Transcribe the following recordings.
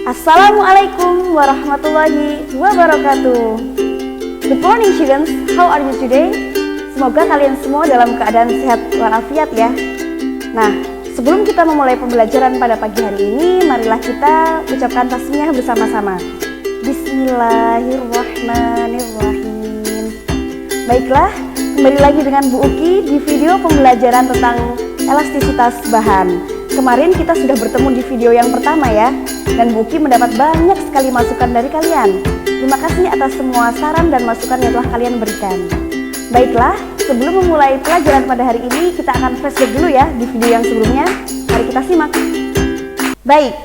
Assalamualaikum warahmatullahi wabarakatuh. Good morning students, how are you today? Semoga kalian semua dalam keadaan sehat walafiat ya. Nah, sebelum kita memulai pembelajaran pada pagi hari ini, marilah kita ucapkan tasmiyah bersama-sama. Bismillahirrahmanirrahim. Baiklah, kembali lagi dengan Bu Uki di video pembelajaran tentang elastisitas bahan. Kemarin kita sudah bertemu di video yang pertama ya, dan Bu Uki mendapat banyak sekali masukan dari kalian. Terima kasih atas semua saran dan masukan yang telah kalian berikan. Baiklah, sebelum memulai pelajaran pada hari ini, kita akan flashback dulu ya di video yang sebelumnya. Mari kita simak. Baik,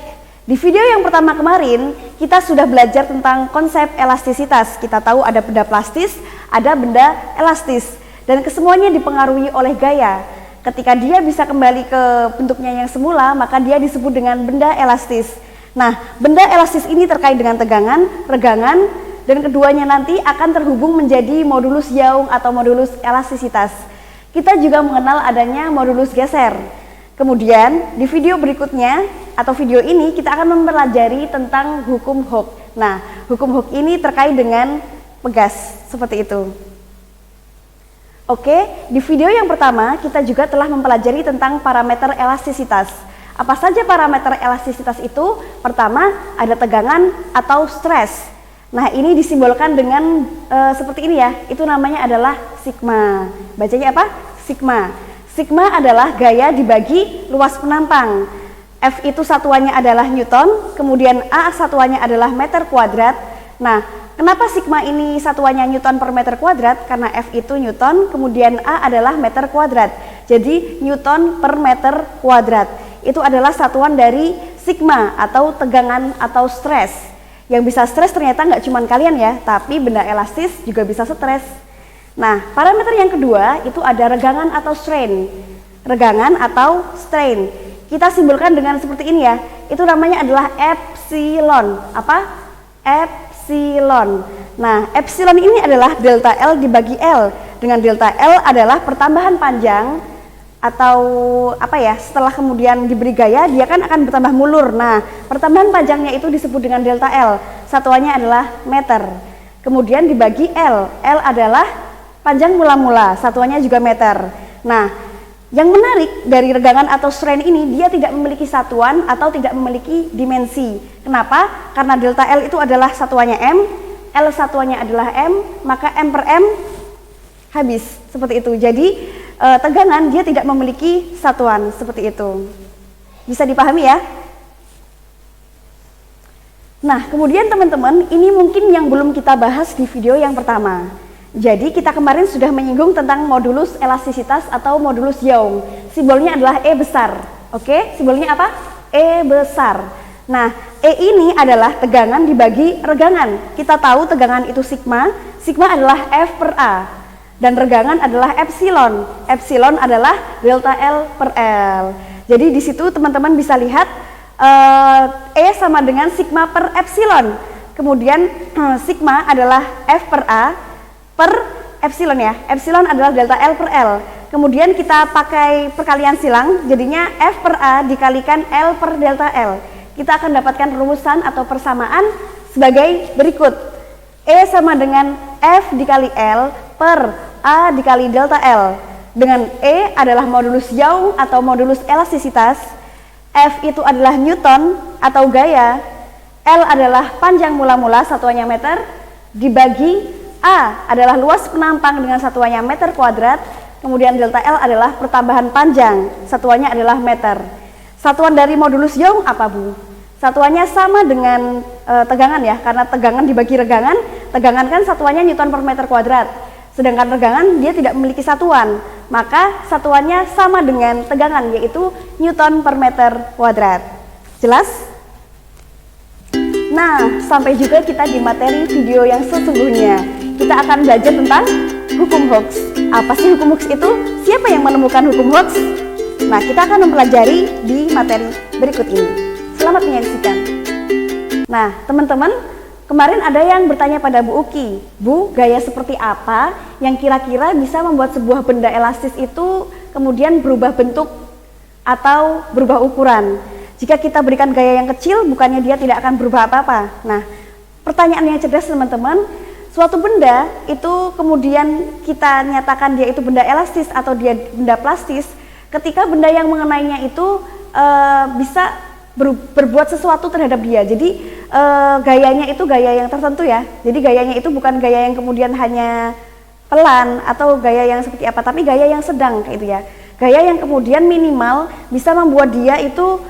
di video yang pertama kemarin, kita sudah belajar tentang konsep elastisitas. Kita tahu ada benda plastis, ada benda elastis, dan kesemuanya dipengaruhi oleh gaya. Ketika dia bisa kembali ke bentuknya yang semula, maka dia disebut dengan benda elastis. Nah, benda elastis ini terkait dengan tegangan, regangan, dan keduanya nanti akan terhubung menjadi modulus Young atau modulus elastisitas. Kita juga mengenal adanya modulus geser. Kemudian di video berikutnya atau video ini kita akan mempelajari tentang hukum Hooke. Nah, hukum Hooke ini terkait dengan pegas, seperti itu. Oke, di video yang pertama kita juga telah mempelajari tentang parameter elastisitas. Apa saja parameter elastisitas itu? Pertama, ada tegangan atau stres. Nah, ini disimbolkan dengan seperti ini ya. Itu namanya adalah sigma. Bacanya apa? Sigma. Sigma adalah gaya dibagi luas penampang. F itu satuannya adalah Newton, kemudian A satuannya adalah meter kuadrat. Nah, kenapa sigma ini satuannya Newton per meter kuadrat? Karena F itu Newton, kemudian A adalah meter kuadrat. Jadi Newton per meter kuadrat. Itu adalah satuan dari sigma atau tegangan atau stres. Yang bisa stres ternyata nggak cuma kalian ya, tapi benda elastis juga bisa stres. Nah, parameter yang kedua itu ada regangan atau strain. Regangan atau strain. Kita simbolkan dengan seperti ini ya. Itu namanya adalah epsilon. Apa? Epsilon. Nah, epsilon ini adalah delta L dibagi L. Dengan delta L adalah pertambahan panjang atau apa ya, setelah kemudian diberi gaya dia kan akan bertambah mulur. Nah, pertambahan panjangnya itu disebut dengan delta L. Satuannya adalah meter. Kemudian dibagi L. L adalah panjang mula-mula, satuannya juga meter. Nah, yang menarik dari regangan atau strain ini, dia tidak memiliki satuan atau tidak memiliki dimensi. Kenapa? Karena delta L itu adalah satuannya M, L satuannya adalah M, maka M per M habis, seperti itu. Jadi tegangan dia tidak memiliki satuan, seperti itu. Bisa dipahami ya? Nah, kemudian teman-teman, ini mungkin yang belum kita bahas di video yang pertama. Jadi kita kemarin sudah menyinggung tentang modulus elastisitas atau modulus Young. Simbolnya adalah E besar. Oke, simbolnya apa? E besar. Nah, E ini adalah tegangan dibagi regangan. Kita tahu tegangan itu sigma. Sigma adalah F per A. Dan regangan adalah epsilon. Epsilon adalah delta L per L. Jadi di situ teman-teman bisa lihat E sama dengan sigma per epsilon. Kemudian sigma adalah F per A per epsilon ya. Epsilon adalah delta L per L. Kemudian kita pakai perkalian silang, jadinya F per A dikalikan L per delta L. Kita akan dapatkan rumusan atau persamaan sebagai berikut. E sama dengan F dikali L per A dikali delta L. Dengan E adalah modulus Young atau modulus elastisitas. F itu adalah Newton atau gaya. L adalah panjang mula-mula, satuannya meter, dibagi A adalah luas penampang dengan satuannya meter kuadrat, kemudian delta L adalah pertambahan panjang, satuannya adalah meter. Satuan dari modulus Young apa Bu? Satuannya sama dengan tegangan ya, karena tegangan dibagi regangan, tegangan kan satuannya Newton per meter kuadrat, sedangkan regangan dia tidak memiliki satuan, maka satuannya sama dengan tegangan, yaitu Newton per meter kuadrat. Jelas? Nah, sampai juga kita di materi video yang sesungguhnya. Kita akan belajar tentang hukum Hooke. Apa sih hukum Hooke itu? Siapa yang menemukan hukum Hooke? Nah, kita akan mempelajari di materi berikut ini. Selamat menyaksikan. Nah, teman-teman, kemarin ada yang bertanya pada Bu Uki, Bu, gaya seperti apa yang kira-kira bisa membuat sebuah benda elastis itu kemudian berubah bentuk atau berubah ukuran? Jika kita berikan gaya yang kecil, bukannya dia tidak akan berubah apa-apa. Nah, pertanyaan yang cerdas teman-teman, suatu benda itu kemudian kita nyatakan dia itu benda elastis atau dia benda plastis, ketika benda yang mengenainya itu bisa berbuat sesuatu terhadap dia. Jadi gayanya itu gaya yang tertentu ya. Jadi gayanya itu bukan gaya yang kemudian hanya pelan atau gaya yang seperti apa, tapi gaya yang sedang kayak itu ya. Gaya yang kemudian minimal bisa membuat dia itu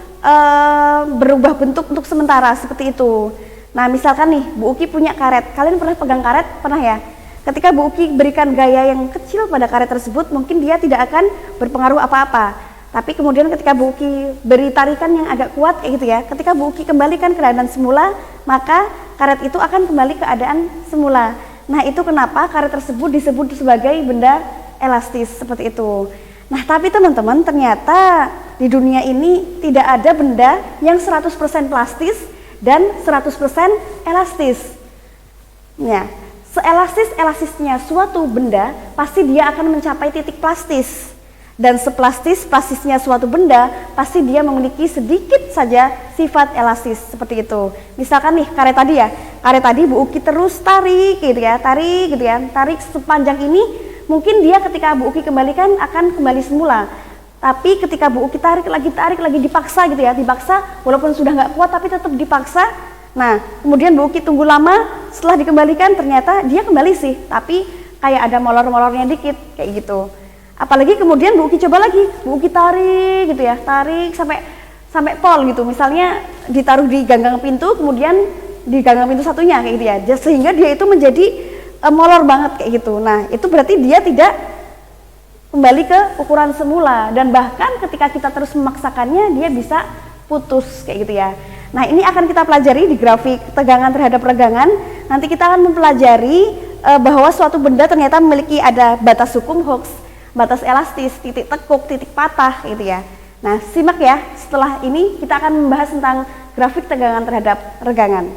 berubah bentuk untuk sementara seperti itu. Nah, misalkan nih Bu Uki punya karet. Kalian pernah pegang karet? Pernah ya? Ketika Bu Uki berikan gaya yang kecil pada karet tersebut, mungkin dia tidak akan berpengaruh apa-apa. Tapi kemudian ketika Bu Uki beri tarikan yang agak kuat kayak gitu ya, ketika Bu Uki kembalikan keadaan semula, maka karet itu akan kembali keadaan semula. Nah, itu kenapa karet tersebut disebut sebagai benda elastis seperti itu. Nah, tapi teman-teman, ternyata di dunia ini tidak ada benda yang 100% plastis dan 100% elastis. Ya, seelastis-elastisnya suatu benda, pasti dia akan mencapai titik plastis. Dan seplastis-plastisnya suatu benda, pasti dia memiliki sedikit saja sifat elastis, seperti itu. Misalkan nih, karet tadi ya, karet tadi Bu Uki terus tarik gitu ya, tarik gitu ya, tarik sepanjang ini, mungkin dia ketika Bu Uki kembalikan akan kembali semula. Tapi ketika Bu Uki tarik lagi dipaksa gitu ya, dipaksa walaupun sudah nggak kuat tapi tetap dipaksa. Nah, kemudian Bu Uki tunggu lama, setelah dikembalikan ternyata dia kembali sih, tapi kayak ada molor-molornya dikit kayak gitu. Apalagi kemudian Bu Uki coba lagi, Bu Uki tarik gitu ya, tarik sampai pol gitu. Misalnya ditaruh di ganggang pintu, kemudian di ganggang pintu satunya kayak gitu ya. Sehingga dia itu menjadi molor banget kayak gitu. Nah, itu berarti dia tidak kembali ke ukuran semula, dan bahkan ketika kita terus memaksakannya dia bisa putus kayak gitu ya. Nah, ini akan kita pelajari di grafik tegangan terhadap regangan. Nanti kita akan mempelajari bahwa suatu benda ternyata memiliki ada batas hukum Hooke, batas elastis, titik tekuk, titik patah gitu ya. Nah, simak ya, setelah ini kita akan membahas tentang grafik tegangan terhadap regangan.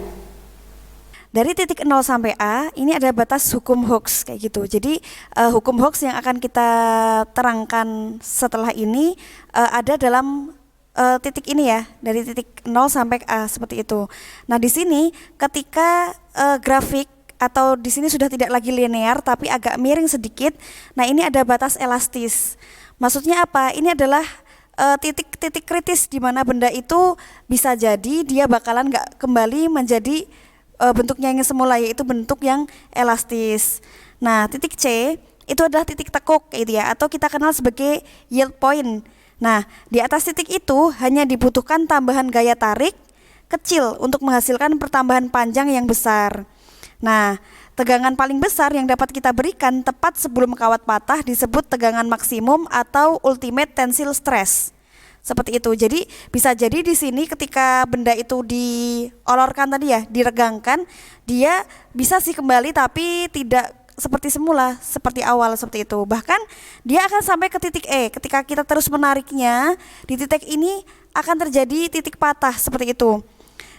Dari titik 0 sampai A, ini ada batas hukum Hooke kayak gitu. Jadi hukum Hooke yang akan kita terangkan setelah ini ada dalam titik ini ya, dari titik 0 sampai A seperti itu. Nah, di sini ketika grafik atau di sini sudah tidak lagi linear tapi agak miring sedikit. Nah, ini ada batas elastis. Maksudnya apa? Ini adalah titik-titik kritis di mana benda itu bisa jadi dia bakalan nggak kembali menjadi bentuknya yang semula, yaitu bentuk yang elastis. Nah, titik C itu adalah titik tekuk gitu ya, atau kita kenal sebagai yield point. Nah, di atas titik itu hanya dibutuhkan tambahan gaya tarik kecil untuk menghasilkan pertambahan panjang yang besar. Nah, tegangan paling besar yang dapat kita berikan tepat sebelum kawat patah disebut tegangan maksimum atau ultimate tensile stress. Seperti itu. Jadi bisa jadi di sini ketika benda itu diolorkan tadi ya, diregangkan, dia bisa sih kembali tapi tidak seperti semula, seperti awal seperti itu. Bahkan dia akan sampai ke titik E. Ketika kita terus menariknya, di titik ini akan terjadi titik patah seperti itu.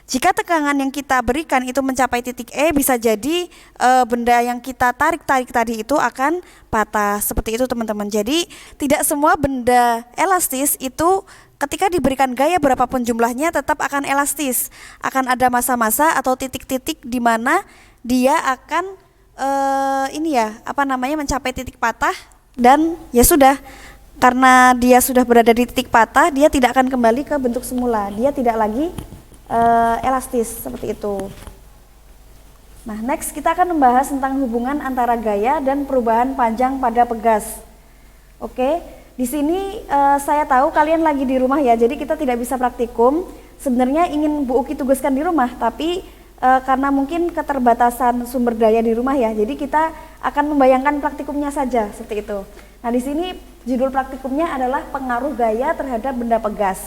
Jika tegangan yang kita berikan itu mencapai titik E, bisa jadi benda yang kita tarik tadi itu akan patah seperti itu teman-teman. Jadi tidak semua benda elastis itu ketika diberikan gaya berapapun jumlahnya tetap akan elastis. Akan ada masa-masa atau titik-titik di mana dia akan mencapai titik patah, dan ya sudah, karena dia sudah berada di titik patah, dia tidak akan kembali ke bentuk semula. Dia tidak lagi elastis seperti itu. Nah, next kita akan membahas tentang hubungan antara gaya dan perubahan panjang pada pegas. Oke, di sini saya tahu kalian lagi di rumah ya, jadi kita tidak bisa praktikum. Sebenarnya ingin Bu Uki tugaskan di rumah, tapi karena mungkin keterbatasan sumber daya di rumah ya, jadi kita akan membayangkan praktikumnya saja seperti itu. Nah, di sini judul praktikumnya adalah pengaruh gaya terhadap benda pegas.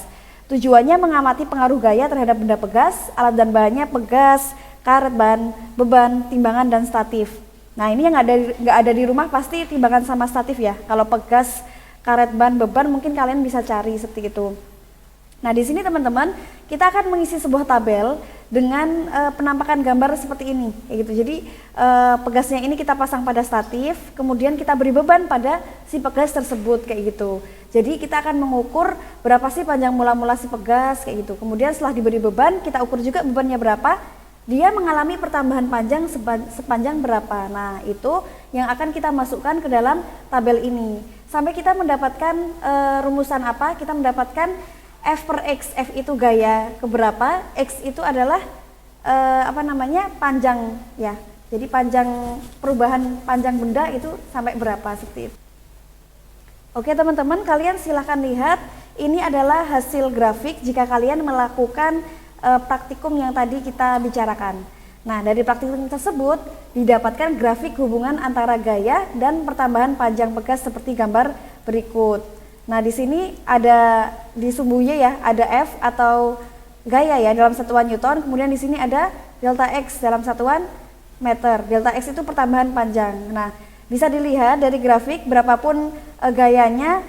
Tujuannya mengamati pengaruh gaya terhadap benda pegas, alat dan bahannya pegas, karet, ban, beban, timbangan, dan statif. Nah, ini yang nggak ada di rumah pasti timbangan sama statif ya. Kalau pegas, karet, ban, beban mungkin kalian bisa cari seperti itu. Nah, di sini teman-teman kita akan mengisi sebuah tabel dengan penampakan gambar seperti ini kayak gitu. Jadi pegasnya ini kita pasang pada statif, kemudian kita beri beban pada si pegas tersebut kayak gitu. Jadi kita akan mengukur berapa sih panjang mula-mula si pegas kayak gitu. Kemudian setelah diberi beban, kita ukur juga bebannya berapa, dia mengalami pertambahan panjang sepanjang berapa. Nah, itu yang akan kita masukkan ke dalam tabel ini. Sampai kita mendapatkan rumusan apa? Kita mendapatkan F per X. F itu gaya keberapa, X itu adalah panjang ya. Jadi perubahan panjang benda itu sampai berapa seperti itu. Oke teman-teman, kalian silahkan lihat, ini adalah hasil grafik jika kalian melakukan praktikum yang tadi kita bicarakan. Nah, dari praktikum tersebut didapatkan grafik hubungan antara gaya dan pertambahan panjang pegas seperti gambar berikut. Nah, di sini ada di sumbunya ya, ada F atau gaya ya dalam satuan Newton, kemudian di sini ada delta X dalam satuan meter. Delta X itu pertambahan panjang. Nah, bisa dilihat dari grafik berapapun gayanya,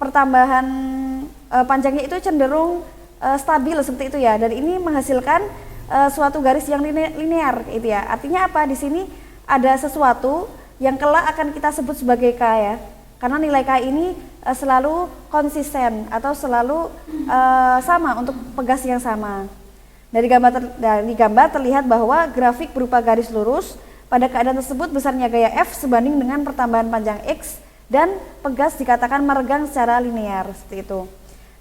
pertambahan panjangnya itu cenderung stabil seperti itu ya. Dan ini menghasilkan suatu garis yang linear itu ya. Artinya apa? Di sini ada sesuatu yang kelak akan kita sebut sebagai K ya. Karena nilai K ini selalu konsisten atau selalu sama untuk pegas yang sama. Dari gambar terlihat bahwa grafik berupa garis lurus. Pada keadaan tersebut besarnya gaya F sebanding dengan pertambahan panjang X dan pegas dikatakan meregang secara linear seperti itu.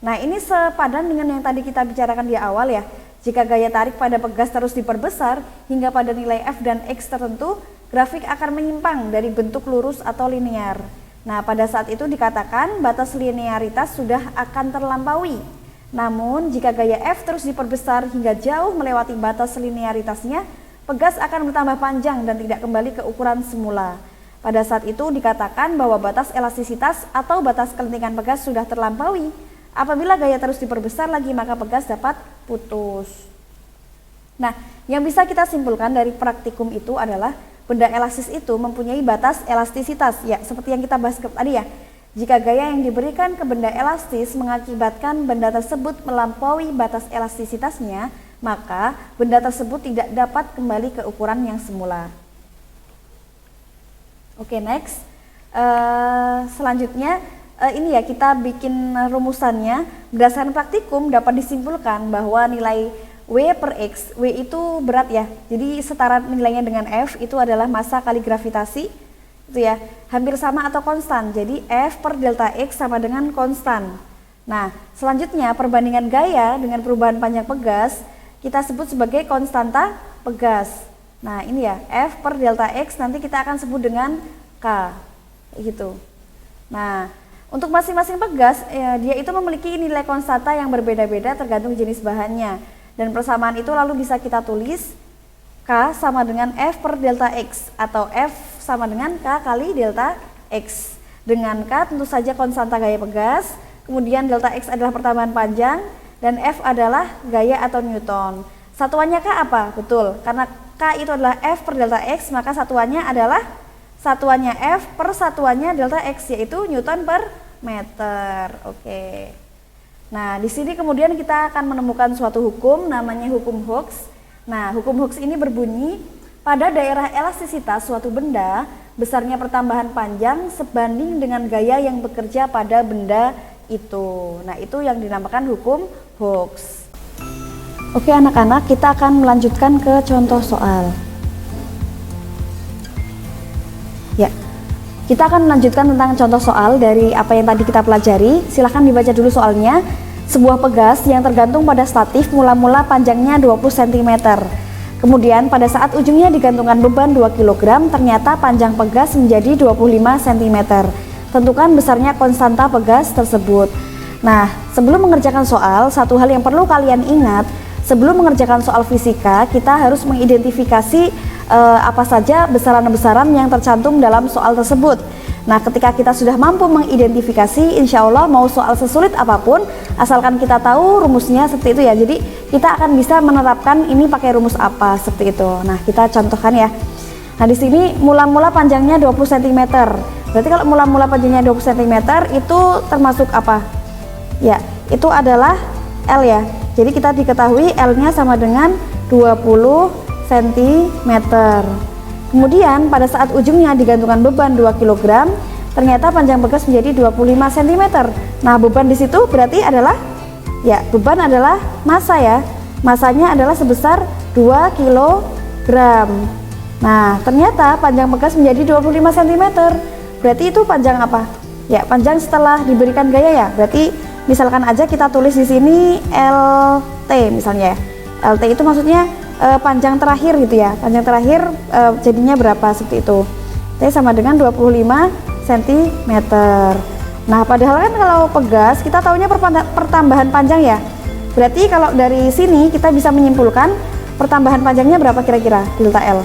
Nah, ini sepadan dengan yang tadi kita bicarakan di awal ya. Jika gaya tarik pada pegas terus diperbesar hingga pada nilai F dan X tertentu, grafik akan menyimpang dari bentuk lurus atau linear. Nah, pada saat itu dikatakan batas linearitas sudah akan terlampaui. Namun, jika gaya F terus diperbesar hingga jauh melewati batas linearitasnya, pegas akan bertambah panjang dan tidak kembali ke ukuran semula. Pada saat itu dikatakan bahwa batas elastisitas atau batas kelentingan pegas sudah terlampaui. Apabila gaya terus diperbesar lagi, maka pegas dapat putus. Nah, yang bisa kita simpulkan dari praktikum itu adalah benda elastis itu mempunyai batas elastisitas, ya seperti yang kita bahas tadi ya. Jika gaya yang diberikan ke benda elastis mengakibatkan benda tersebut melampaui batas elastisitasnya, maka benda tersebut tidak dapat kembali ke ukuran yang semula. Oke, next. Selanjutnya ini ya, kita bikin rumusannya. Berdasarkan praktikum dapat disimpulkan bahwa nilai W per X, W itu berat ya, jadi setara nilainya dengan F itu adalah massa kali gravitasi itu ya, hampir sama atau konstan. Jadi F per delta X sama dengan konstan. Nah, selanjutnya perbandingan gaya dengan perubahan panjang pegas kita sebut sebagai konstanta pegas. Nah, ini ya, F per delta X nanti kita akan sebut dengan K gitu. Nah, untuk masing-masing pegas dia itu memiliki nilai konstanta yang berbeda-beda tergantung jenis bahannya. Dan persamaan itu lalu bisa kita tulis K sama dengan F per delta X atau F sama dengan K kali delta X. Dengan K tentu saja konstanta gaya pegas, kemudian delta X adalah pertambahan panjang, dan F adalah gaya atau Newton. Satuannya K apa? Betul, karena K itu adalah F per delta X, maka satuannya adalah satuannya F per satuannya delta X, yaitu Newton per meter. Oke. Nah, di sini kemudian kita akan menemukan suatu hukum namanya hukum Hooke. Nah, hukum Hooke ini berbunyi, pada daerah elastisitas suatu benda, besarnya pertambahan panjang sebanding dengan gaya yang bekerja pada benda itu. Nah, itu yang dinamakan hukum Hooke. Oke anak-anak, kita akan melanjutkan ke contoh soal. Ya, kita akan melanjutkan tentang contoh soal dari apa yang tadi kita pelajari. Silahkan dibaca dulu soalnya. Sebuah pegas yang tergantung pada statif mula-mula panjangnya 20 cm. Kemudian pada saat ujungnya digantungkan beban 2 kg, ternyata panjang pegas menjadi 25 cm. Tentukan besarnya konstanta pegas tersebut. Nah, sebelum mengerjakan soal, satu hal yang perlu kalian ingat, sebelum mengerjakan soal fisika, kita harus mengidentifikasi apa saja besaran-besaran yang tercantum dalam soal tersebut. Nah, ketika kita sudah mampu mengidentifikasi, insya Allah mau soal sesulit apapun, asalkan kita tahu rumusnya seperti itu ya. Jadi kita akan bisa menerapkan ini pakai rumus apa seperti itu. Nah, kita contohkan ya. Nah, di sini mula-mula panjangnya 20 cm. Berarti kalau mula-mula panjangnya 20 cm itu termasuk apa? Ya, itu adalah L ya. Jadi kita diketahui L-nya sama dengan 20 cm. Kemudian pada saat ujungnya digantungkan beban 2 kg, ternyata panjang bekas menjadi 25 cm. Nah, beban di situ berarti adalah, ya, beban adalah massa ya. Massanya adalah sebesar 2 kg. Nah, ternyata panjang bekas menjadi 25 cm. Berarti itu panjang apa? Ya, panjang setelah diberikan gaya ya. Berarti misalkan aja kita tulis di sini LT misalnya ya. LT itu maksudnya panjang terakhir gitu ya. Panjang terakhir jadinya berapa seperti itu. T sama dengan 25 cm. Nah, padahal kan kalau pegas kita taunya pertambahan panjang ya. Berarti kalau dari sini kita bisa menyimpulkan pertambahan panjangnya berapa kira-kira? Delta L.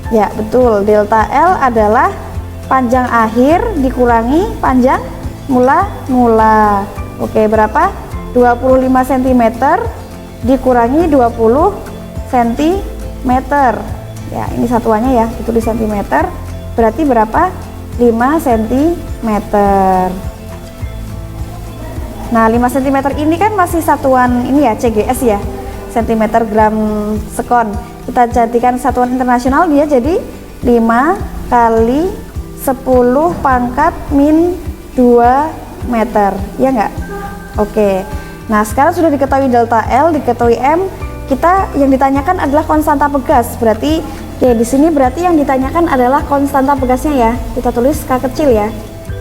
Ya, betul. Delta L adalah panjang akhir dikurangi panjang mula. Oke, berapa? 25 cm dikurangi 20 cm. Ya, ini satuannya ya, ditulis cm. Berarti berapa? 5 cm. Nah, 5 cm ini kan masih satuan ini ya, CGS ya, cm gram sekon. Kita jadikan satuan internasional, dia jadi 5 kali 10 pangkat min 2 meter, ya enggak? Oke. Nah, sekarang sudah diketahui delta L, diketahui M. Kita yang ditanyakan adalah konstanta pegas. Berarti ya di sini berarti yang ditanyakan adalah konstanta pegasnya ya. Kita tulis K kecil ya.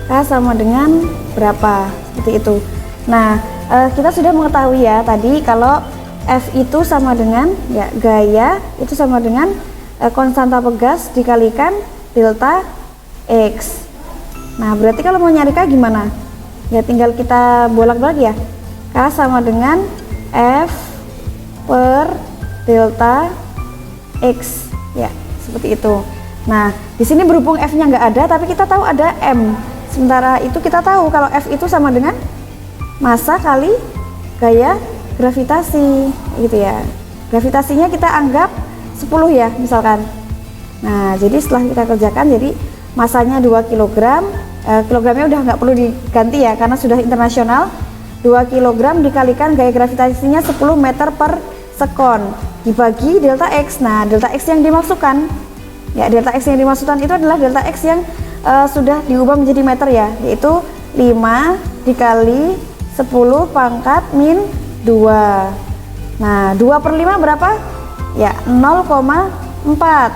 K sama dengan berapa? Seperti itu. Nah, kita sudah mengetahui ya tadi kalau F itu sama dengan ya gaya itu sama dengan konstanta pegas dikalikan delta X. Nah, berarti kalau mau nyari K gimana? Ya tinggal kita bolak-balik ya. K sama dengan F per delta X. Ya, seperti itu. Nah, di sini berhubung F-nya nggak ada, tapi kita tahu ada M. Sementara itu kita tahu kalau F itu sama dengan massa kali gaya gravitasi, gitu ya. Gravitasinya kita anggap 10 ya, misalkan. Nah, jadi setelah kita kerjakan, jadi massanya 2 kg, kilogramnya udah nggak perlu diganti ya, karena sudah internasional. 2 kg dikalikan gaya gravitasinya 10 meter per sekon, dibagi delta X. Nah, delta X yang dimasukkan, ya delta X yang dimasukkan itu adalah delta X yang sudah diubah menjadi meter ya, yaitu 5 dikali 10 pangkat min 2. Nah, 2 per 5 berapa? Ya, 0,4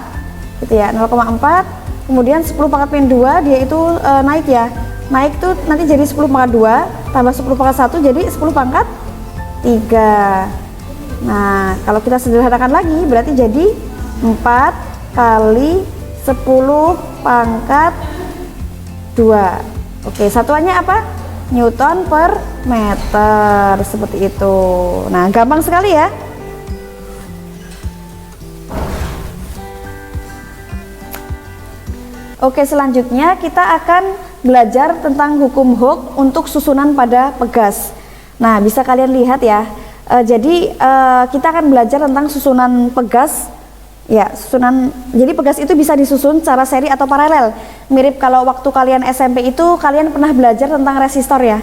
gitu ya, 0,4. Kemudian 10 pangkat min 2 dia itu naik ya. Naik tuh nanti jadi 10 pangkat 2 tambah 10 pangkat 1 jadi 10 pangkat 3. Nah, kalau kita sederhanakan lagi berarti jadi 4 kali 10 pangkat 2. Oke, satuannya apa? Newton per meter, seperti itu. Nah, gampang sekali ya. Oke, selanjutnya kita akan belajar tentang hukum Hooke untuk susunan pada pegas. Nah, bisa kalian lihat ya. Jadi kita akan belajar tentang susunan pegas. Ya, susunan. Jadi pegas itu bisa disusun secara seri atau paralel. Mirip kalau waktu kalian SMP itu kalian pernah belajar tentang resistor ya.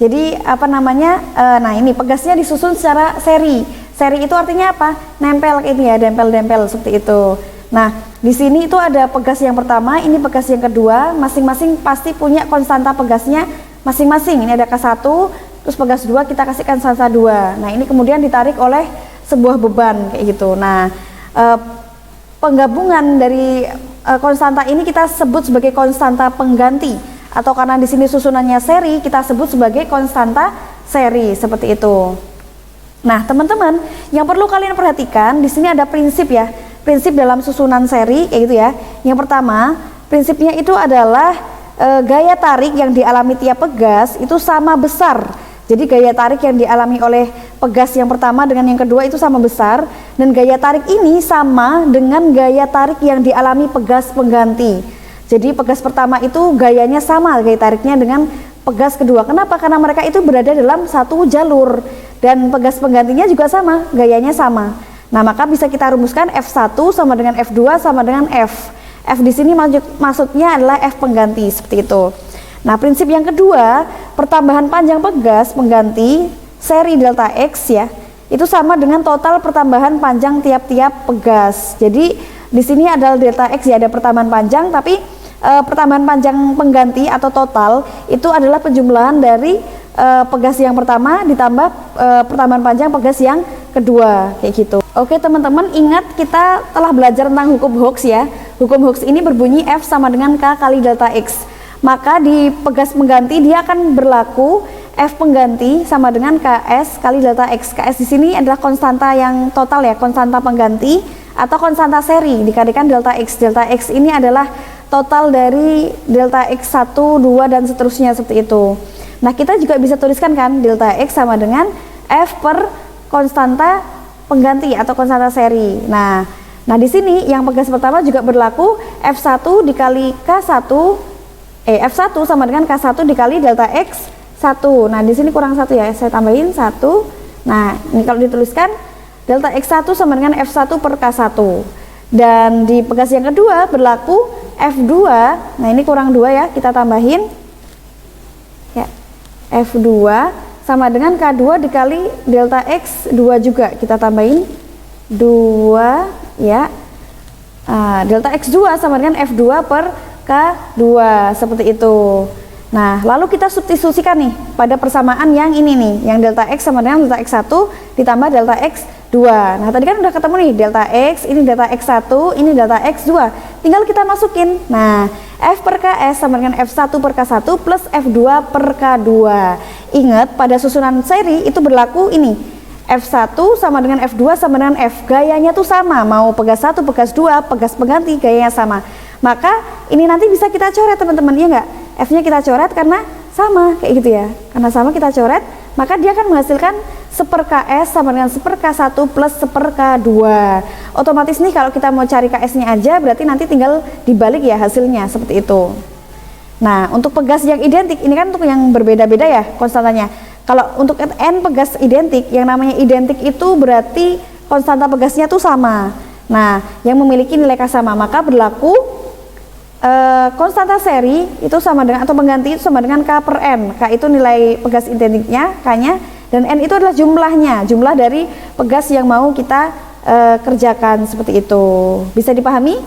Jadi apa namanya? Nah, ini pegasnya disusun secara seri. Seri itu artinya apa? Nempel ini ya, dempel-dempel seperti itu. Nah, di sini itu ada pegas yang pertama, ini pegas yang kedua, masing-masing pasti punya konstanta pegasnya masing-masing. Ini ada K1, terus pegas 2 kita kasihkan konstanta 2. Nah, ini kemudian ditarik oleh sebuah beban kayak gitu. Nah, penggabungan dari konstanta ini kita sebut sebagai konstanta pengganti, atau karena di sini susunannya seri kita sebut sebagai konstanta seri, seperti itu. Nah, teman-teman, yang perlu kalian perhatikan di sini ada prinsip ya. Prinsip dalam susunan seri kayak gitu ya. Yang pertama, prinsipnya itu adalah gaya tarik yang dialami tiap pegas itu sama besar. Jadi gaya tarik yang dialami oleh pegas yang pertama dengan yang kedua itu sama besar, dan gaya tarik ini sama dengan gaya tarik yang dialami pegas pengganti. Jadi pegas pertama itu gayanya sama, gaya tariknya dengan pegas kedua. Kenapa? Karena mereka itu berada dalam satu jalur, dan pegas penggantinya juga sama, gayanya sama. Nah, maka bisa kita rumuskan F1 sama dengan F2 sama dengan F. F di sini maksudnya adalah F pengganti, seperti itu. Nah, prinsip yang kedua, pertambahan panjang pegas pengganti seri delta X ya, itu sama dengan total pertambahan panjang tiap-tiap pegas. Jadi di sini adalah delta X ya, ada pertambahan panjang, tapi pertambahan panjang pengganti atau total itu adalah penjumlahan dari pegas yang pertama ditambah pertambahan panjang pegas yang kedua, kayak gitu. Oke teman-teman, ingat kita telah belajar tentang hukum Hooke ya. Hukum Hooke ini berbunyi F sama dengan K kali delta X. Maka di pegas pengganti dia akan berlaku F pengganti sama dengan KS kali delta X. KS di sini adalah konstanta yang total ya, konstanta pengganti atau konstanta seri dikalikan delta X. Delta X ini adalah total dari delta X1, 2 dan seterusnya seperti itu. Nah, kita juga bisa tuliskan kan delta X sama dengan F per konstanta pengganti atau konstanta seri. Nah di sini yang pegas pertama juga berlaku F1 dikali K1 F1 sama dengan K1 dikali delta X1. Nah, di sini kurang 1 ya, saya tambahin 1. Nah, ini kalau dituliskan delta X1 sama dengan F1 per K1. Dan di pegas yang kedua berlaku F2. Nah, ini kurang 2 ya, kita tambahin ya. F2 sama dengan K2 dikali delta X2 juga, kita tambahin 2 ya. Delta X2 sama dengan F2 per K2 seperti itu. Nah, lalu kita substitusikan nih pada persamaan yang ini nih, yang delta X sama dengan delta X1 ditambah delta X2. Nah, tadi kan udah ketemu nih delta X, ini delta X1, ini delta X2. Tinggal kita masukin. Nah, F per KS sama dengan F1 per K1 plus F2 per K2. Ingat, pada susunan seri itu berlaku ini. F1 sama dengan F2 sama dengan F. Gayanya tuh sama, mau pegas 1, pegas 2, pegas pengganti gayanya sama. Maka ini nanti bisa kita coret teman-teman, ya enggak? F-nya kita coret karena sama, kayak gitu ya. Karena sama kita coret, maka dia akan menghasilkan 1 per KS sama dengan 1 per K1 plus 1 per K2. Otomatis nih kalau kita mau cari KS-nya aja, berarti nanti tinggal dibalik ya hasilnya, seperti itu. Nah, untuk pegas yang identik, ini kan untuk yang berbeda-beda ya konstantanya. Kalau untuk N pegas identik, yang namanya identik itu berarti konstanta pegasnya tuh sama. Nah, yang memiliki nilai K sama, maka berlaku konstanta seri itu sama dengan atau pengganti itu sama dengan K per N. K itu nilai pegas identiknya, K-nya, dan N itu adalah jumlahnya, jumlah dari pegas yang mau kita kerjakan, seperti itu. Bisa dipahami?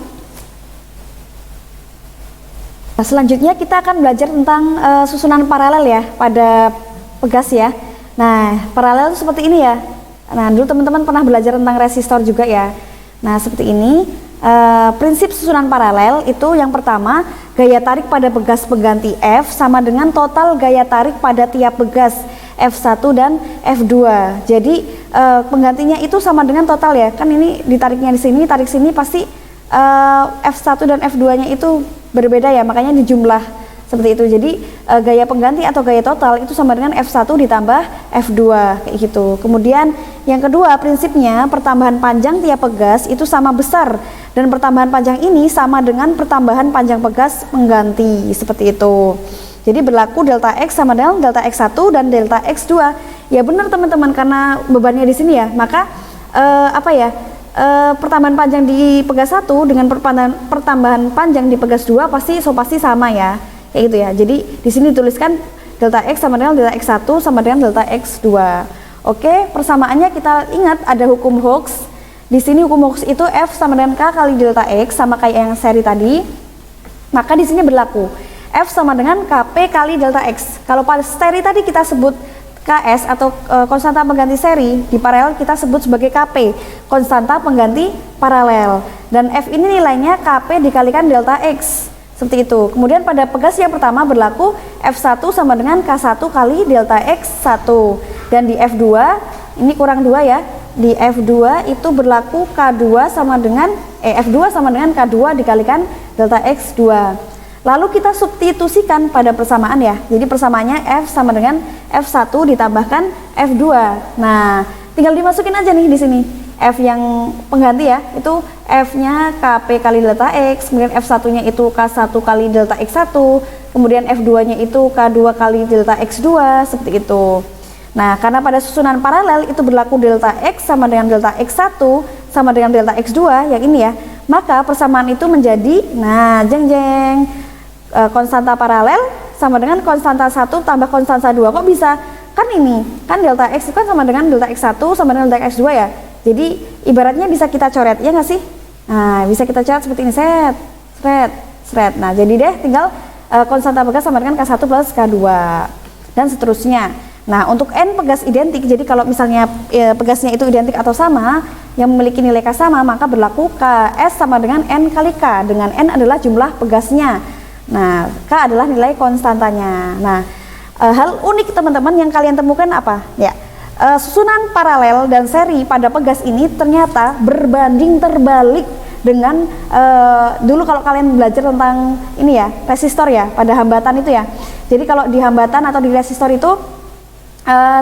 Nah, selanjutnya kita akan belajar tentang susunan paralel ya pada pegas ya. Nah, paralel itu seperti ini ya. Nah, dulu teman-teman pernah belajar tentang resistor juga ya. Nah, seperti ini. Prinsip susunan paralel itu yang pertama, gaya tarik pada pegas pengganti F sama dengan total gaya tarik pada tiap pegas F1 dan F2. Jadi penggantinya itu sama dengan total ya. Kan ini ditariknya di sini, tarik sini pasti F1 dan F2-nya itu berbeda ya, makanya dijumlah seperti itu. Jadi gaya pengganti atau gaya total itu sama dengan F1 ditambah F2, kayak gitu. Kemudian yang kedua, prinsipnya pertambahan panjang tiap pegas itu sama besar, dan pertambahan panjang ini sama dengan pertambahan panjang pegas pengganti, seperti itu. Jadi berlaku delta X sama dengan delta X1 dan delta X2. Ya benar teman-teman, karena bebannya di sini ya, maka pertambahan panjang di pegas 1 dengan pertambahan panjang di pegas 2 pasti sama ya. Kayak gitu ya. Jadi di sini dituliskan delta X sama dengan delta X1 sama dengan delta X2. Oke, persamaannya kita ingat ada hukum Hooke. Di sini hukum Hooke itu F sama dengan K kali delta X, sama kayak yang seri tadi. Maka di sini berlaku F sama dengan KP kali delta X. Kalau pada seri tadi kita sebut KS atau konstanta pengganti seri, di paralel kita sebut sebagai KP, konstanta pengganti paralel. Dan F ini nilainya KP dikalikan delta X. Seperti itu. Kemudian pada pegas yang pertama berlaku F1 sama dengan K1 kali delta X1. Dan di F2, ini kurang 2 ya. Di F2 itu berlaku K2 sama dengan F2 sama dengan K2 dikalikan delta X2. Lalu kita substitusikan pada persamaan ya. Jadi persamaannya F sama dengan F1 ditambahkan F2. Nah, tinggal dimasukin aja nih di sini. F yang pengganti ya, itu F-nya KP kali delta X, kemudian F1-nya itu K1 kali delta X1, kemudian F2-nya itu K2 kali delta X2, seperti itu. Nah, karena pada susunan paralel itu berlaku delta X sama dengan delta X1 sama dengan delta X2, yang ini ya, maka persamaan itu menjadi, nah konstanta paralel sama dengan konstanta 1 tambah konstanta 2. Kok bisa kan ini, kan delta X itu kan sama dengan delta X1 sama dengan delta X2 ya. Jadi ibaratnya bisa kita coret, ya nggak sih? Nah, bisa kita coret seperti ini, seret. Nah, jadi deh tinggal konstanta pegas sama dengan K1 plus K2 dan seterusnya. Nah, untuk N pegas identik, jadi kalau misalnya pegasnya itu identik atau sama, yang memiliki nilai K sama, maka berlaku Ks sama dengan N kali K, dengan N adalah jumlah pegasnya. Nah, K adalah nilai konstantanya. Nah, hal unik teman-teman yang kalian temukan apa? Ya, susunan paralel dan seri pada pegas ini ternyata berbanding terbalik dengan dulu kalau kalian belajar tentang ini ya, resistor ya, pada hambatan itu ya. Jadi kalau di hambatan atau di resistor itu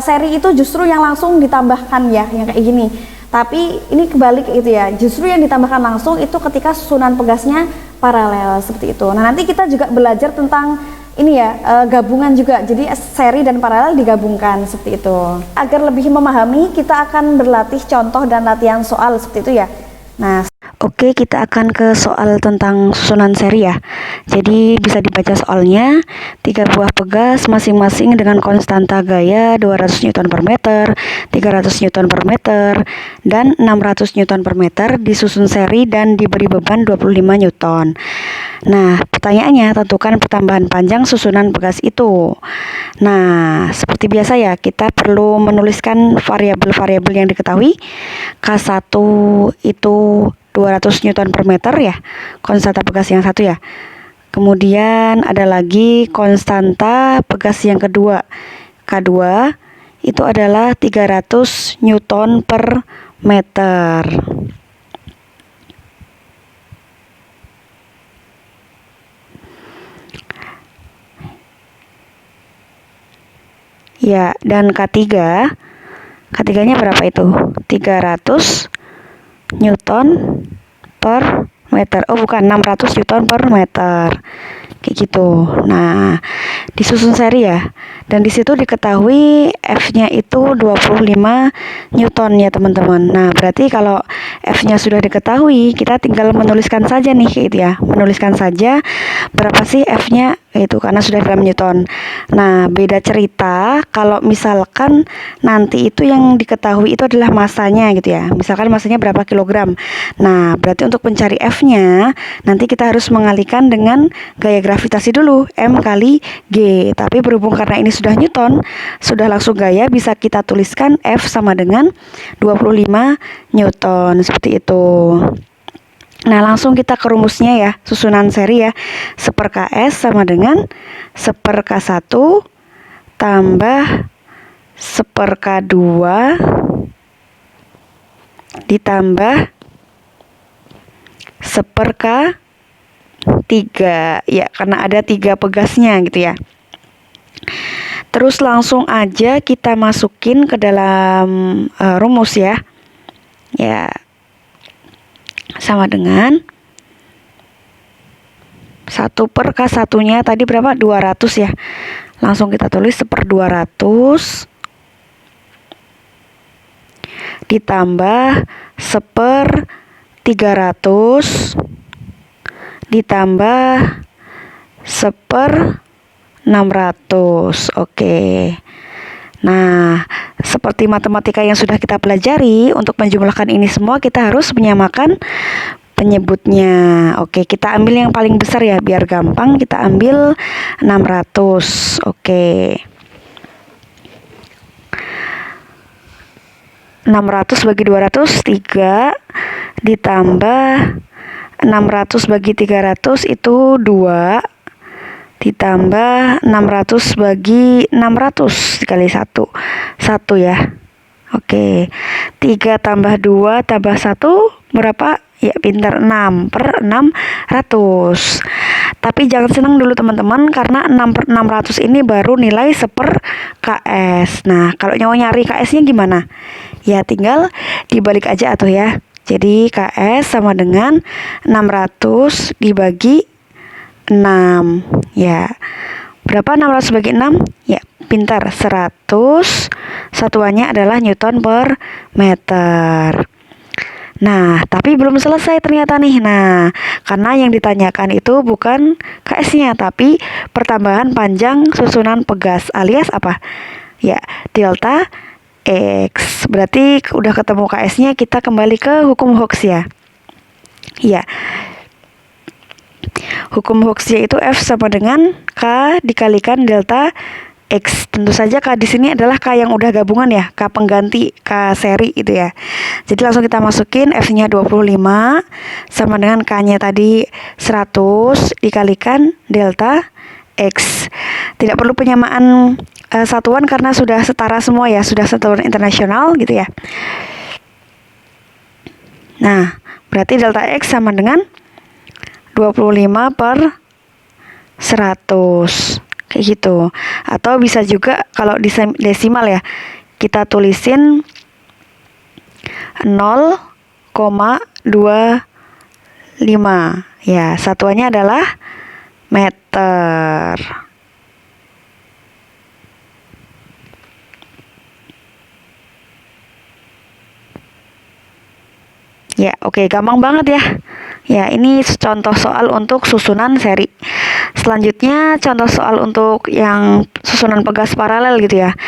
seri itu justru yang langsung ditambahkan ya, yang kayak gini. Tapi ini kebalik itu ya, justru yang ditambahkan langsung itu ketika susunan pegasnya paralel seperti itu. Nah, nanti kita juga belajar tentang ini ya, gabungan juga. Jadi seri dan paralel digabungkan seperti itu. Agar lebih memahami, kita akan berlatih contoh dan latihan soal seperti itu ya. Nah, oke, kita akan ke soal tentang susunan seri ya. Jadi bisa dibaca soalnya, 3 buah pegas masing-masing dengan konstanta gaya 200 Newton per meter, 300 Newton per meter, dan 600 Newton per meter disusun seri dan diberi beban 25 Newton. Nah, pertanyaannya, tentukan pertambahan panjang susunan pegas itu. Nah, seperti biasa ya, kita perlu menuliskan variabel-variabel yang diketahui. K1 itu 200 Newton per meter ya, konstanta pegas yang satu ya. Kemudian ada lagi konstanta pegas yang kedua, K2 itu adalah 300 Newton per meter. Ya, dan K3-nya berapa itu? 300 Newton per meter. Oh, bukan, 600 Newton per meter. Kayak gitu. Nah, disusun seri ya. Dan di situ diketahui F-nya itu 25 Newton ya, teman-teman. Nah, berarti kalau F-nya sudah diketahui, kita tinggal menuliskan saja nih gitu ya. Menuliskan saja berapa sih F-nya itu karena sudah dalam Newton. Nah, beda cerita kalau misalkan nanti itu yang diketahui itu adalah masanya gitu ya. Misalkan masanya berapa kilogram. Nah, berarti untuk mencari F-nya nanti kita harus mengalihkan dengan gaya gravitasi dulu, M kali G. Tapi berhubung karena ini sudah Newton, sudah langsung gaya, bisa kita tuliskan F sama dengan 25 Newton seperti itu. Nah, langsung kita ke rumusnya ya, susunan seri ya. 1/Ks sama dengan 1/K1 tambah 1/K2 ditambah 1/K3 ya, karena ada 3 pegasnya gitu ya. Terus langsung aja kita masukin ke dalam rumus ya. Ya, sama dengan 1/K1-nya tadi berapa? 200 ya. Langsung kita tulis 1/200 ditambah 1/300 ditambah 1/600. Oke. Nah, seperti matematika yang sudah kita pelajari, untuk menjumlahkan ini semua kita harus menyamakan penyebutnya. Oke, kita ambil yang paling besar ya, biar gampang. Kita ambil 600. Oke. 600 bagi 200, 3. Ditambah 600 bagi 300 itu 2. Ditambah 600 bagi 600 dikali 1 ya. Oke, 3 tambah 2 tambah 1 berapa? Ya, pintar, 6/600. Tapi jangan senang dulu teman-teman, karena 6/600 ini baru nilai 1/Ks. Nah, kalau mau nyari Ks-nya gimana? Ya, tinggal dibalik aja atau ya. Jadi Ks sama dengan 600 dibagi 6 ya. Berapa 600 bagi 6? Ya, pintar, 100. Satuannya adalah Newton per meter. Nah, tapi belum selesai ternyata nih. Nah, karena yang ditanyakan itu bukan Ks-nya, tapi pertambahan panjang susunan pegas, alias apa? Ya, delta X. Berarti udah ketemu KS-nya, kita kembali ke hukum Hooke ya. Ya. Hukum Hooke yaitu F sama dengan K dikalikan delta X. Tentu saja K di sini adalah K yang udah gabungan ya, K pengganti, K seri itu ya. Jadi langsung kita masukin F-nya 25 sama dengan K-nya tadi 100 dikalikan delta X. Tidak perlu penyamaan satuan karena sudah setara semua ya, sudah satuan internasional gitu ya. Nah, berarti delta X sama dengan 25 per 100 kayak gitu. Atau bisa juga kalau desimal ya, kita tulisin 0,25 ya, satuannya adalah meter. Ya, oke, gampang banget ya. Ya, ini contoh soal untuk susunan seri. Selanjutnya contoh soal untuk yang susunan pegas paralel gitu ya.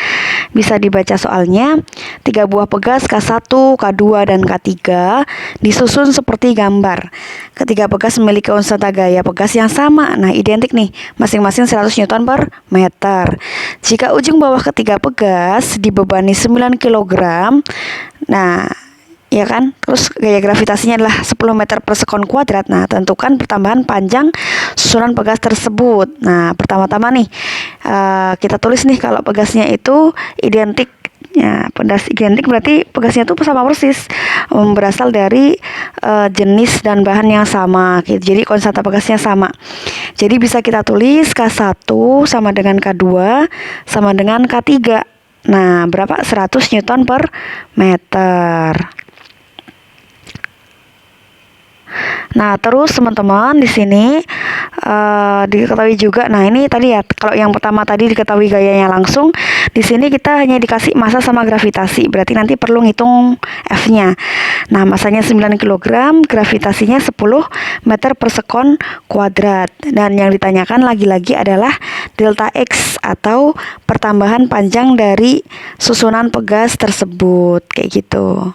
Bisa dibaca soalnya. 3 buah pegas K1, K2, dan K3 disusun seperti gambar. Ketiga pegas memiliki konstanta gaya pegas yang sama. Nah, identik nih, masing-masing 100 Newton per meter. Jika ujung bawah ketiga pegas dibebani 9 kg, nah ya kan, terus gaya gravitasinya adalah 10 meter per sekon kuadrat. Nah, tentukan pertambahan panjang susunan pegas tersebut. Nah, pertama-tama nih kita tulis nih kalau pegasnya itu identik. Ya, pegas identik berarti pegasnya itu sama persis, berasal dari jenis dan bahan yang sama gitu. Jadi konstanta pegasnya sama. Jadi bisa kita tulis K1 sama dengan K2 sama dengan K3. Nah, berapa? 100 Newton per meter. Nah, terus teman-teman di sini diketahui juga. Nah, ini tadi ya, kalau yang pertama tadi diketahui gayanya langsung, di sini kita hanya dikasih massa sama gravitasi. Berarti nanti perlu ngitung F-nya. Nah, massanya 9 kg, gravitasinya 10 meter per sekon kuadrat. Dan yang ditanyakan lagi-lagi adalah delta X atau pertambahan panjang dari susunan pegas tersebut, kayak gitu.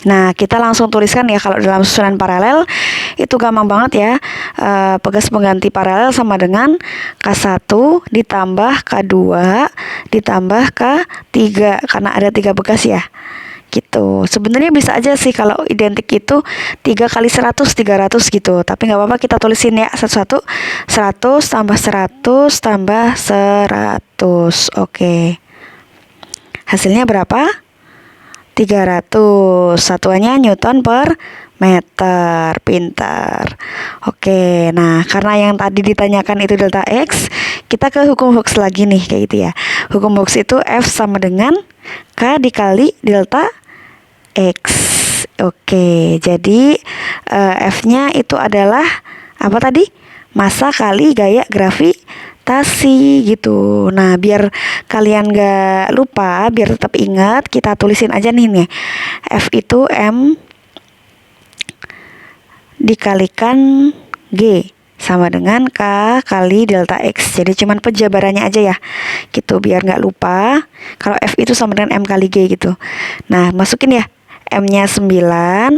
Nah, kita langsung tuliskan ya kalau dalam susunan paralel itu gampang banget ya. Pegas pengganti paralel sama dengan K1 ditambah K2 ditambah K3 karena ada 3 pegas ya. Gitu. Sebenarnya bisa aja sih kalau identik itu 3 kali 100 300 gitu. Tapi nggak apa-apa, kita tulisin ya satu-satu. 100 tambah 100 tambah 100. Oke. Hasilnya berapa? 300. Satuannya Newton per meter. Pintar. Oke, nah karena yang tadi ditanyakan itu delta X, kita ke hukum Hooke lagi nih, kayak gitu ya. Hukum Hooke itu F sama dengan K dikali delta X. Oke, jadi F-nya itu adalah apa tadi? Massa kali gaya gravitasi gitu. Nah, biar kalian gak lupa, biar tetap ingat, kita tulisin aja nih. F itu M dikalikan G sama dengan K kali delta X. Jadi cuman penjabarannya aja ya, gitu, biar gak lupa. Kalau F itu sama dengan M kali G gitu. Nah, masukin ya, M-nya 9,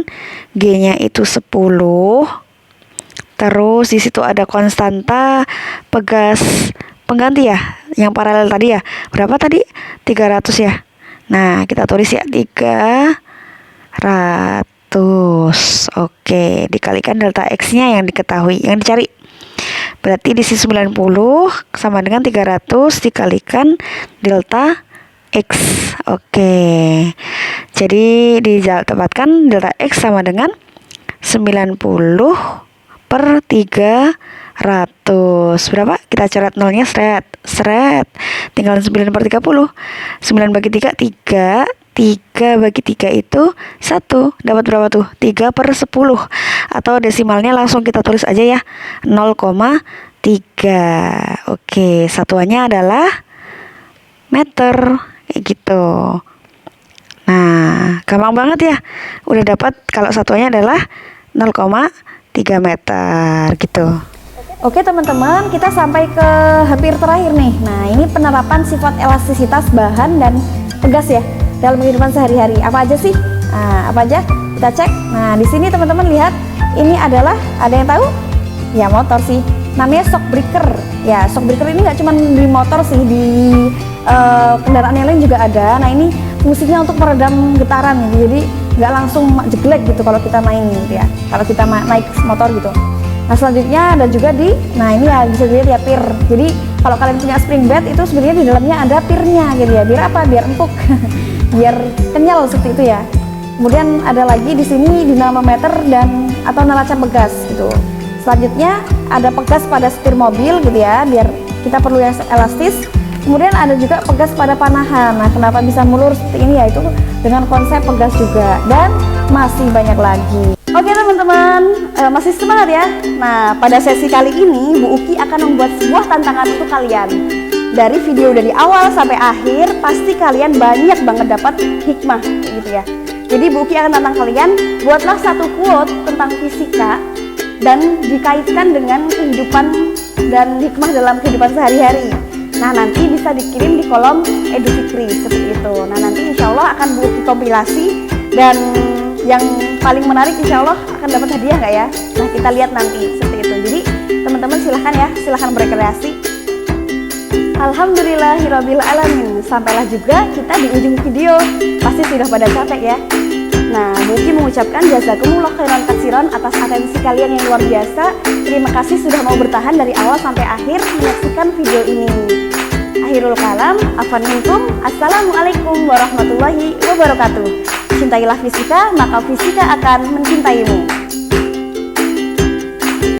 G-nya itu 10. Terus di situ ada konstanta pegas pengganti ya, yang paralel tadi ya. Berapa tadi? 300 ya. Nah, kita tulis ya 300. Oke, dikalikan delta X-nya yang diketahui, yang dicari. Berarti di sini 90 sama dengan 300 dikalikan delta X. Oke. Jadi ditempatkan delta X sama dengan 90 per 300. Berapa? Kita coret nolnya, seret. Tinggal 9 per 30. 9 bagi 3, 3. 3 bagi 3 itu 1. Dapat berapa tuh? 3 per 10. Atau desimalnya langsung kita tulis aja ya, 0,3. Oke, satuannya adalah meter. Kayak gitu. Nah, gampang banget ya. Udah dapat kalau satuannya adalah 0,3 meter gitu. Oke Oke teman-teman, kita sampai ke hampir terakhir nih. Nah, ini penerapan sifat elastisitas bahan dan pegas ya dalam kehidupan sehari-hari. Apa aja sih? Nah, apa aja? Kita cek. Nah, di sini teman-teman lihat, ini adalah, ada yang tahu? Ya, motor sih. Namanya shock breaker. Ya, shock breaker ini nggak cuma di motor sih, di kendaraan yang lain juga ada. Nah, ini fungsinya untuk meredam getaran gitu. Jadi nggak langsung jeglek gitu kalau kita main gitu ya. Kalau kita naik motor gitu. Nah, selanjutnya ada juga nah ini ya bisa dilihat ya pir. Jadi kalau kalian punya spring bed itu sebenarnya di dalamnya ada pirnya gitu ya. Biar apa? Biar empuk, biar kenyal seperti itu ya. Kemudian ada lagi di sini dinamometer dan atau neraca pegas gitu. Selanjutnya ada pegas pada setir mobil gitu ya, biar kita perlu yang elastis. Kemudian ada juga pegas pada panahan. Nah, kenapa bisa mulur seperti ini ya, itu dengan konsep pegas juga, dan masih banyak lagi. Oke teman-teman, masih semangat ya? Nah, pada sesi kali ini Bu Uki akan membuat sebuah tantangan untuk kalian. Dari video dari awal sampai akhir, pasti kalian banyak banget dapat hikmah gitu ya. Jadi Bu Uki akan tantang kalian, buatlah satu quote tentang fisika dan dikaitkan dengan kehidupan dan hikmah dalam kehidupan sehari-hari. Nah, nanti bisa dikirim di kolom Edu Fikri seperti itu. Nah, nanti insya Allah akan Bu Uki kompilasi, dan yang paling menarik insya Allah akan dapat hadiah nggak ya? Nah, kita lihat nanti seperti itu. Jadi teman-teman silahkan ya, silahkan berkreasi. Alhamdulillahirabbil alamin. Sampailah juga kita di ujung video. Pasti sudah pada capek ya. Nah, Bu Uki mengucapkan jazakumullah khairan katsiran atas atensi kalian yang luar biasa. Terima kasih sudah mau bertahan dari awal sampai akhir menyaksikan video ini. Akhirul kalam, afwan minkum. Assalamualaikum warahmatullahi wabarakatuh. Cintailah fisika, maka fisika akan mencintaimu.